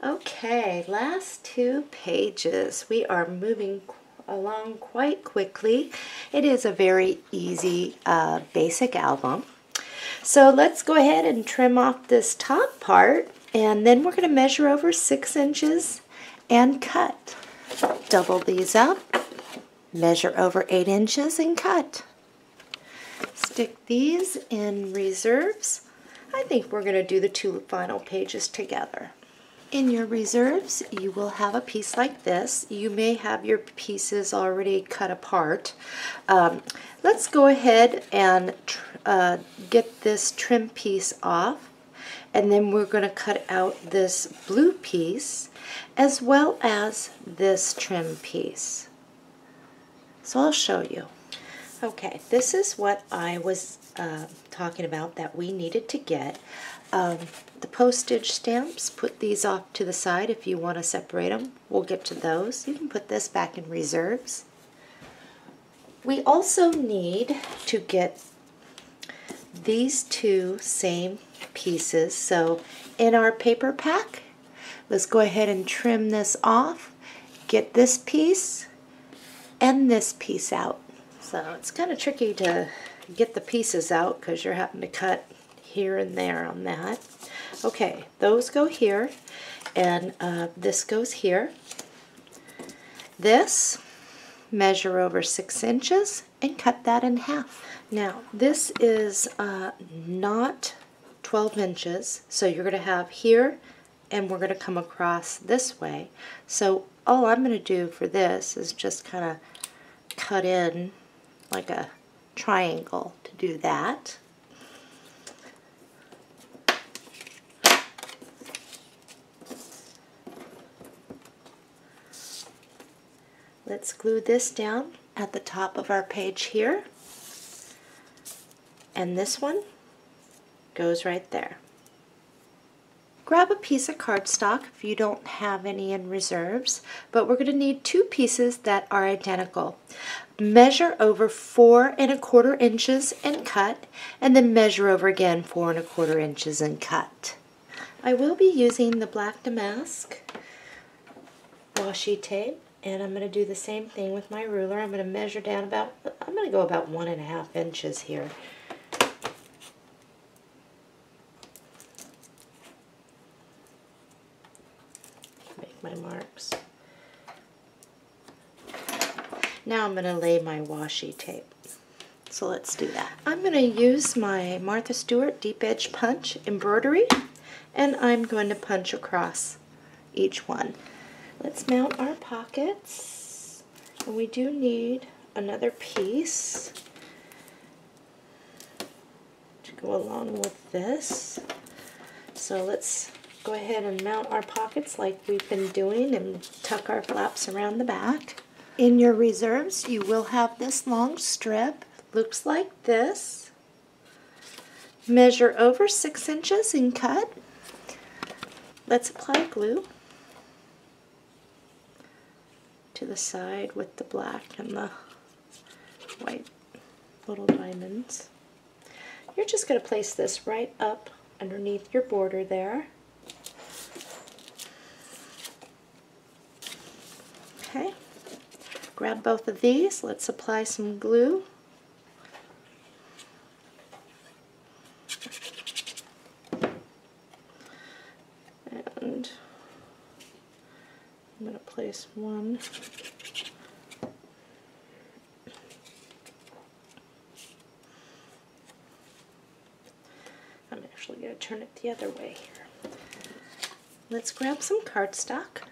Okay, last 2 pages. We are moving along quite quickly. It is a very easy basic album. So let's go ahead and trim off this top part, and then we're going to measure over 6 inches and cut. Double these up, measure over 8 inches and cut. Stick these in reserves. I think we're going to do the 2 final pages together. In your reserves, you will have a piece like this. You may have your pieces already cut apart. Let's go ahead and get this trim piece off, and then we're going to cut out this blue piece as well as this trim piece. So I'll show you. Okay, this is what I was talking about that we needed to get. The postage stamps, put these off to the side if you want to separate them. We'll get to those. You can put this back in reserves. We also need to get these 2 same pieces. So in our paper pack, let's go ahead and trim this off. Get this piece and this piece out. So it's kind of tricky to get the pieces out because you're having to cut here and there on that. Okay, those go here, and this goes here. This, measure over 6 inches and cut that in half. Now, this is not 12 inches, so you're going to have here, and we're going to come across this way. So all I'm going to do for this is just kind of cut in like a triangle to do that. Let's glue this down at the top of our page here, and this one goes right there. Grab a piece of cardstock if you don't have any in reserves, but we're going to need 2 pieces that are identical. Measure over 4 1/4 inches and cut, and then measure over again 4 1/4 inches and cut. I will be using the black damask washi tape, and I'm going to do the same thing with my ruler. I'm going to measure down about, I'm going to go about 1 1/2 inches here. Make my marks. Now I'm going to lay my washi tape. So let's do that. I'm going to use my Martha Stewart Deep Edge Punch embroidery, and I'm going to punch across each one. Let's mount our pockets, and we do need another piece to go along with this. So let's go ahead and mount our pockets like we've been doing and tuck our flaps around the back. In your reserves, you will have this long strip. Looks like this. Measure over 6 inches and cut. Let's apply glue to the side with the black and the white little diamonds. You're just going to place this right up underneath your border there. Okay, grab both of these. Let's apply some glue. And I'm going to place one. I'm actually going to turn it the other way here. Let's grab some cardstock.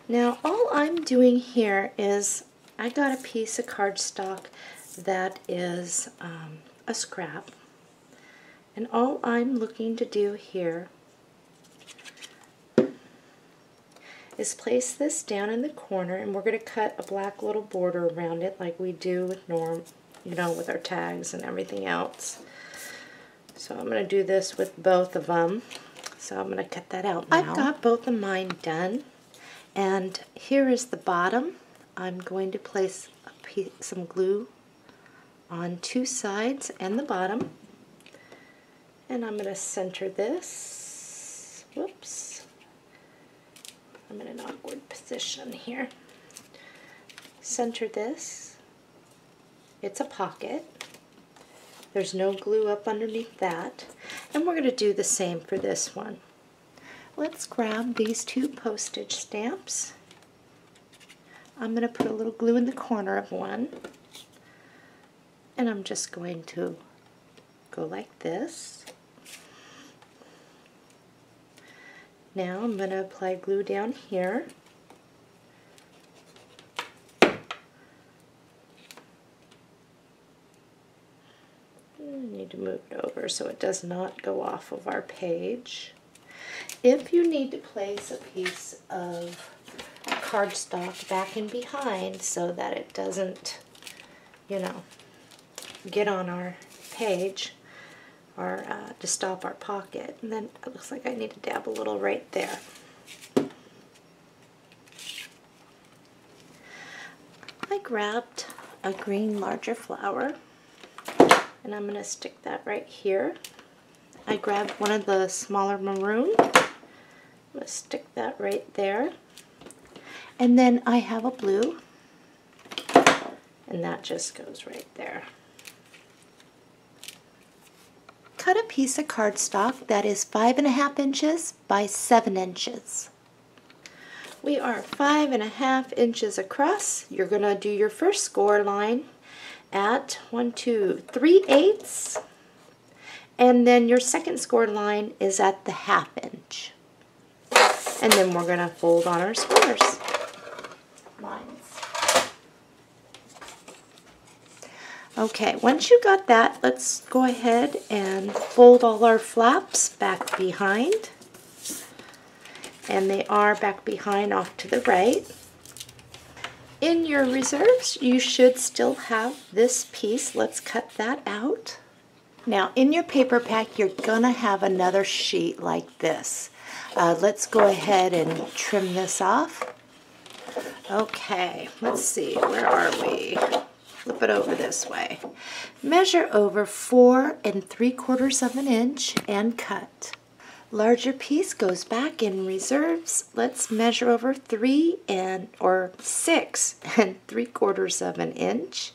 Now all I'm doing here is I got a piece of cardstock that is a scrap, and all I'm looking to do here is place this down in the corner, and we're going to cut a black little border around it like we do with with our tags and everything else. So I'm going to do this with both of them. So I'm going to cut that out now. I've got both of mine done, and here is the bottom. I'm going to place some glue on 2 sides and the bottom, and I'm going to center this. Whoops. I'm in an awkward position here. Center this. It's a pocket. There's no glue up underneath that. And we're going to do the same for this one. Let's grab these 2 postage stamps. I'm going to put a little glue in the corner of one. And I'm just going to go like this. Now I'm going to apply glue down here. I need to move it over so it does not go off of our page. If you need to place a piece of cardstock back and behind so that it doesn't, you know, get on our page or to stop our pocket, and then it looks like I need to dab a little right there. I grabbed a green larger flower, and I'm going to stick that right here. I grabbed one of the smaller maroon. I'm going to stick that right there. And then I have a blue, and that just goes right there. Cut a piece of cardstock that is 5.5 inches by 7 inches. We are 5.5 inches across. You're going to do your first score line at 1, 2, 3/8, and then your second score line is at the 1/2 inch. And then we're going to fold on our squares. Lines. Okay, once you got that, let's go ahead and fold all our flaps back behind. And they are back behind off to the right. In your reserves, you should still have this piece. Let's cut that out. Now, in your paper pack, you're going to have another sheet like this. Let's go ahead and trim this off. Okay, let's see, where are we? Flip it over this way. Measure over 4 3/4 inch and cut. Larger piece goes back in reserves. Let's measure over 3 or 6 3/4 inch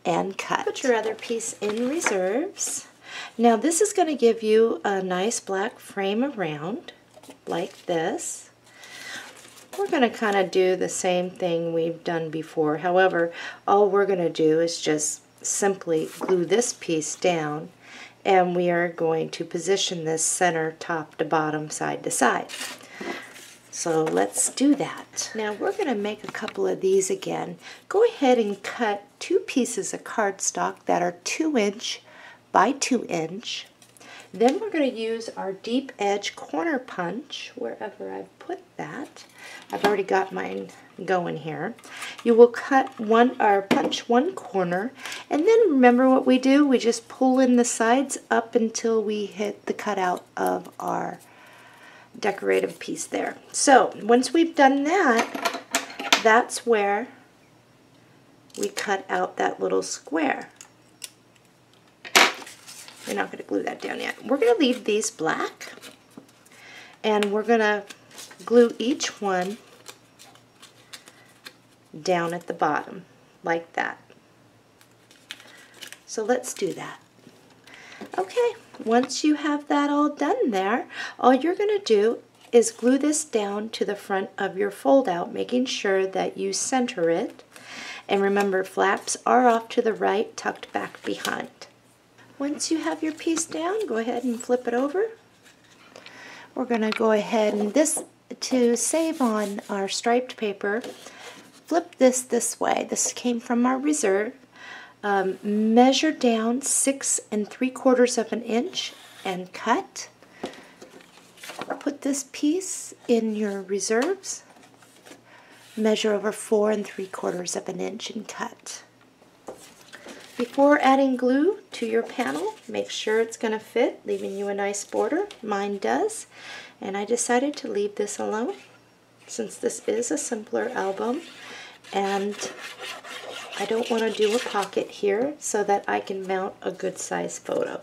and cut. Put your other piece in reserves. Now this is going to give you a nice black frame around like this. We're going to kind of do the same thing we've done before. However, all we're going to do is just simply glue this piece down, and we are going to position this center top to bottom, side to side. So let's do that. Now we're going to make a couple of these again. Go ahead and cut 2 pieces of cardstock that are 2 inch by 2 inch. Then we're going to use our deep edge corner punch wherever I've put that. I've already got mine going here. You will cut one or punch one corner, and then remember what we do? We just pull in the sides up until we hit the cutout of our decorative piece there. So once we've done that, that's where we cut out that little square. We're not going to glue that down yet. We're going to leave these black, and we're going to glue each one down at the bottom like that. So let's do that. Okay, once you have that all done there, all you're going to do is glue this down to the front of your fold out, making sure that you center it. And remember, flaps are off to the right, tucked back behind. Once you have your piece down, go ahead and flip it over. We're going to go ahead and to save on our striped paper, flip this way. This came from our reserve. Measure down 6 3/4 inch and cut. Put this piece in your reserves. Measure over 4 3/4 inch and cut. Before adding glue to your panel, make sure it's going to fit, leaving you a nice border. Mine does, and I decided to leave this alone since this is a simpler album, and I don't want to do a pocket here so that I can mount a good size photo.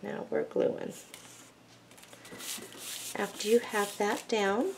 Now we're gluing. After you have that down,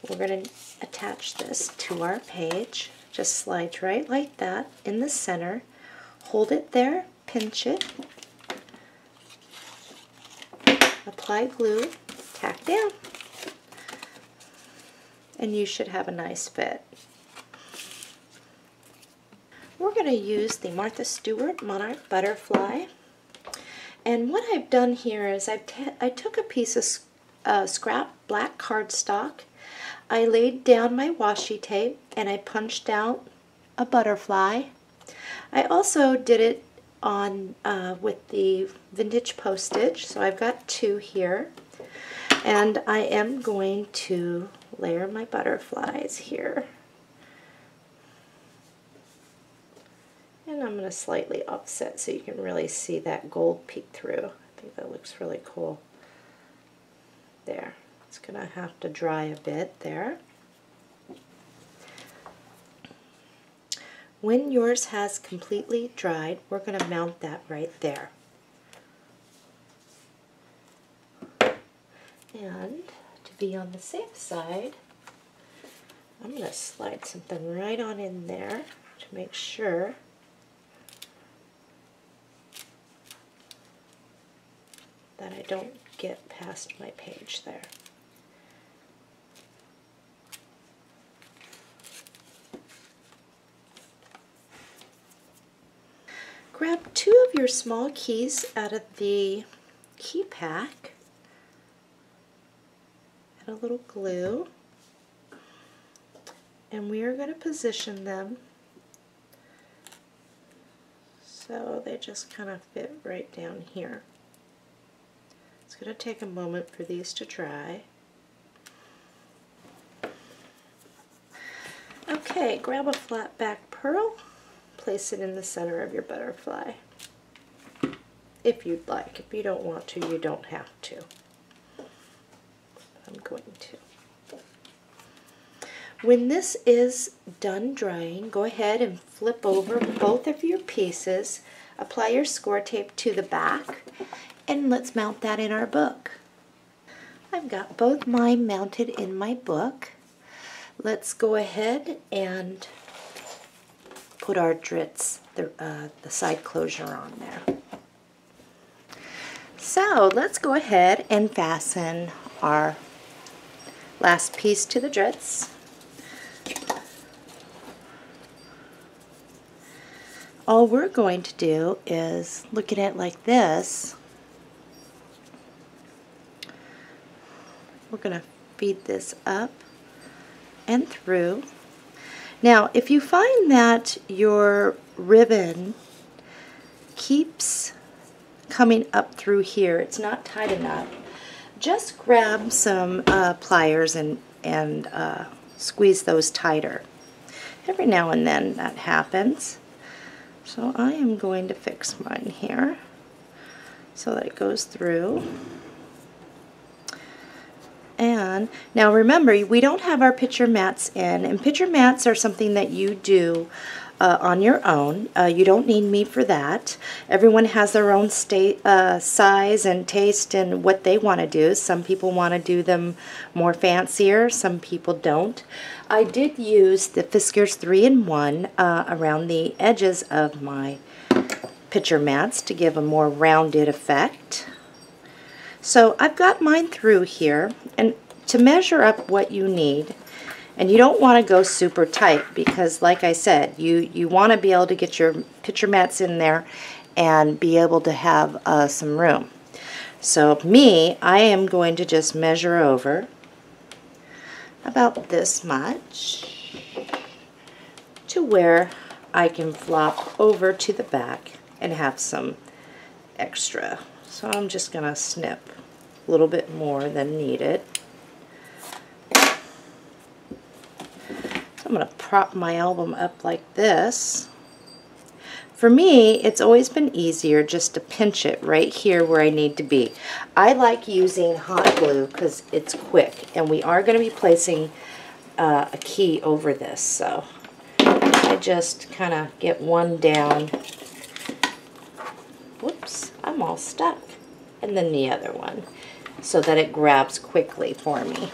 we're going to attach this to our page. Just slide right like that in the center. Hold it there, pinch it, apply glue, tack down, and you should have a nice fit. We're going to use the Martha Stewart Monarch Butterfly. And what I've done here is I took a piece of scrap black cardstock. I laid down my washi tape and I punched out a butterfly. I also did it on with the vintage postage, so I've got 2 here. And I am going to layer my butterflies here. And I'm going to slightly offset so you can really see that gold peek through. I think that looks really cool. There. It's going to have to dry a bit there. When yours has completely dried, we're going to mount that right there. And to be on the safe side, I'm going to slide something right on in there to make sure that I don't get past my page there. Grab 2 of your small keys out of the key pack. Add a little glue. And we are going to position them so they just kind of fit right down here. It's going to take a moment for these to dry. Okay, grab a flat back pearl, place it in the center of your butterfly. If you'd like. If you don't want to, you don't have to. I'm going to. When this is done drying, go ahead and flip over both of your pieces, apply your score tape to the back, and let's mount that in our book. I've got both mine mounted in my book. Let's go ahead and put our drits, the side closure on there. So let's go ahead and fasten our last piece to the drits. All we're going to do is look at it like this. We're going to feed this up and through. Now, if you find that your ribbon keeps coming up through here, it's not tight enough, just grab some pliers and squeeze those tighter. Every now and then that happens. So I am going to fix mine here so that it goes through. And now remember, we don't have our picture mats in, and picture mats are something that you do on your own. You don't need me for that. Everyone has their own size and taste and what they want to do. Some people want to do them more fancier, some people don't. I did use the Fiskars 3-in-1 around the edges of my picture mats to give a more rounded effect. So I've got mine through here, and to measure up what you need, and you don't want to go super tight because, like I said, you want to be able to get your picture mats in there and be able to have some room. So I am going to just measure over about this much to where I can flop over to the back and have some extra. So I'm just going to snip a little bit more than needed. So I'm going to prop my album up like this. For me, it's always been easier just to pinch it right here where I need to be. I like using hot glue because it's quick, and we are going to be placing a key over this. So I just kind of get one down. Whoops, I'm all stuck. and then the other one so that it grabs quickly for me.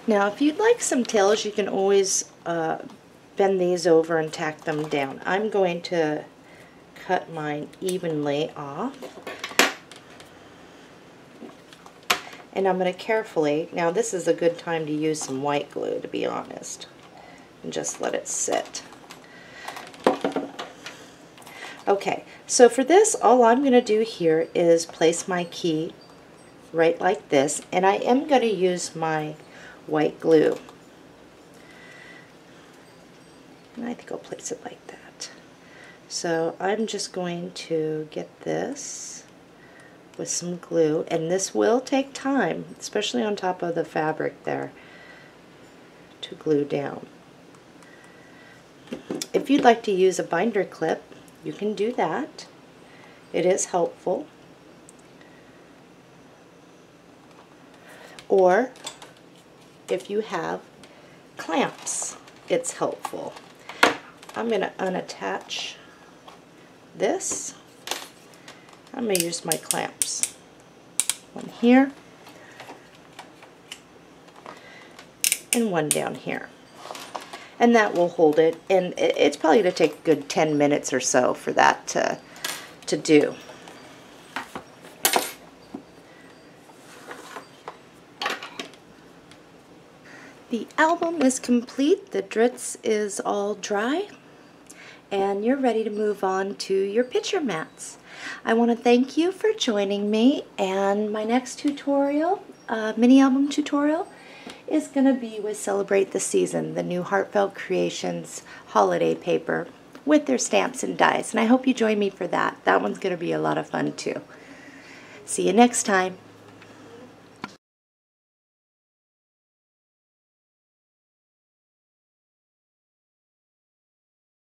Now if you'd like some tails, you can always bend these over and tack them down. I'm going to cut mine evenly off. And I'm going to carefully, now this is a good time to use some white glue, to be honest, and just let it sit. Okay, so for this, all I'm going to do here is place my key right like this, and I am going to use my white glue. And I think I'll place it like that. So I'm just going to get this with some glue, and this will take time, especially on top of the fabric there, to glue down. If you'd like to use a binder clip, you can do that. It is helpful. Or if you have clamps, it's helpful. I'm going to unattach this. I'm going to use my clamps. One here and one down here. And that will hold it, and it's probably going to take a good 10 minutes or so for that to do. The album is complete, the dritz is all dry, and you're ready to move on to your picture mats. I want to thank you for joining me, and my next tutorial, mini album tutorial, is going to be with Celebrate the Season, the new Heartfelt Creations holiday paper with their stamps and dies, and I hope you join me for that. That one's going to be a lot of fun too. See you next time.